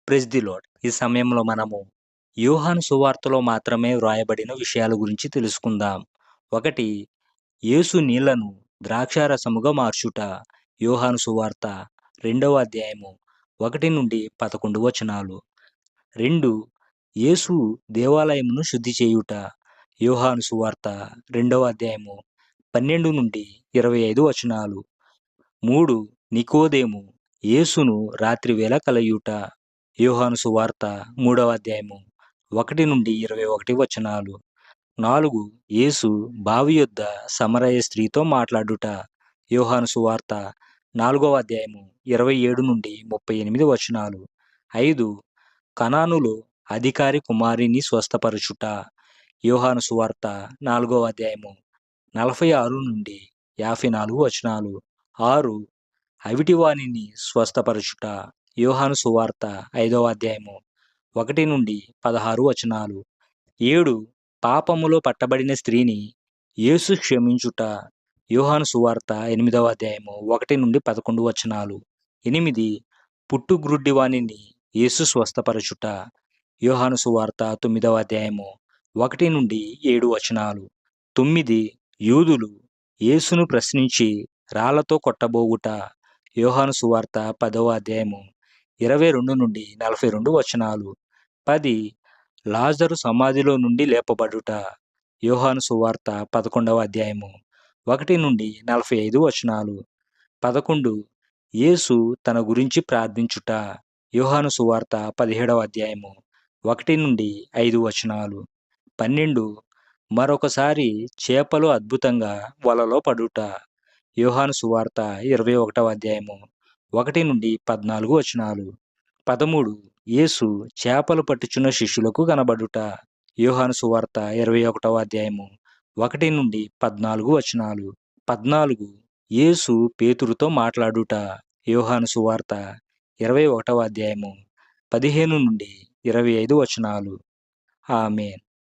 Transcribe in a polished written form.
Praise the lord. ఈ సమయంలో మనము యోహాను సువార్తలో మాత్రమే వ్రాయబడిన విషయాల గురించి తెలుసుకుందాం. 1. యేసు నీళ్లను ద్రాక్షారసముగా మార్చుట. యోహాను సువార్త 2వ అధ్యాయము 1-11 వచనాలు. 2. యేసు దేవాలయమును శుద్ధి చేయుట. యోహాను సువార్త 2వ అధ్యాయము 12-25 వచనాలు. 3. నికోదేము యేసును రాత్రివేళ కలయుట. యోహాను సువార్త 3వ అధ్యాయము 1-21 వచనాలు. 4. యేసు బావి యొద్ద సమరయ స్త్రీతో మాట్లాడుట. యోహాను సువార్త 4వ అధ్యాయము 27-38 వచనాలు. 5. కనానులో అధికారి కుమారిని స్వస్థపరచుట. యోహాను సువార్త 4వ అధ్యాయము 46-54 వచనాలు. 6. అవిటివానిని స్వస్థపరచుట. యోహాను సువార్త 5వ అధ్యాయము 1-16 వచనాలు. 7. పాపములో పట్టబడిన స్త్రీని యేసు క్షమించుట. యోహాను సువార్త 8వ అధ్యాయము 1-11 వచనాలు. 8. పుట్టుగ్రుడ్డివానిని యేసు స్వస్థపరచుట. యోహాను సువార్త 9వ అధ్యాయము 1-7 వచనాలు. 9. యూదులు యేసును ప్రశ్నించి రాళ్లతో కొట్టబోవుట. యోహాను సువార్త 10వ అధ్యాయము 22-42 వచనాలు. 10. లాజరు సమాధిలో నుండి లేపబడుట. యోహాను సువార్త 11వ అధ్యాయము 1-45 వచనాలు. 11. యేసు తన గురించి ప్రార్థించుట. యోహాను సువార్త 17వ అధ్యాయము 1-5 వచనాలు. 12. మరొకసారి చేపలు అద్భుతంగా వలలో పడుట. యోహాను సువార్త 21వ అధ్యాయము 1-14 వచనాలు. 13. యేసు చేపలు పట్టుచున్న శిష్యులకు కనబడుట. యోహాను సువార్త 21వ అధ్యాయము 1-14 వచనాలు. 14. యేసు పేతురుతో మాట్లాడుట. యోహాను సువార్త 21వ అధ్యాయము 15-25 వచనాలు. ఆమేన్.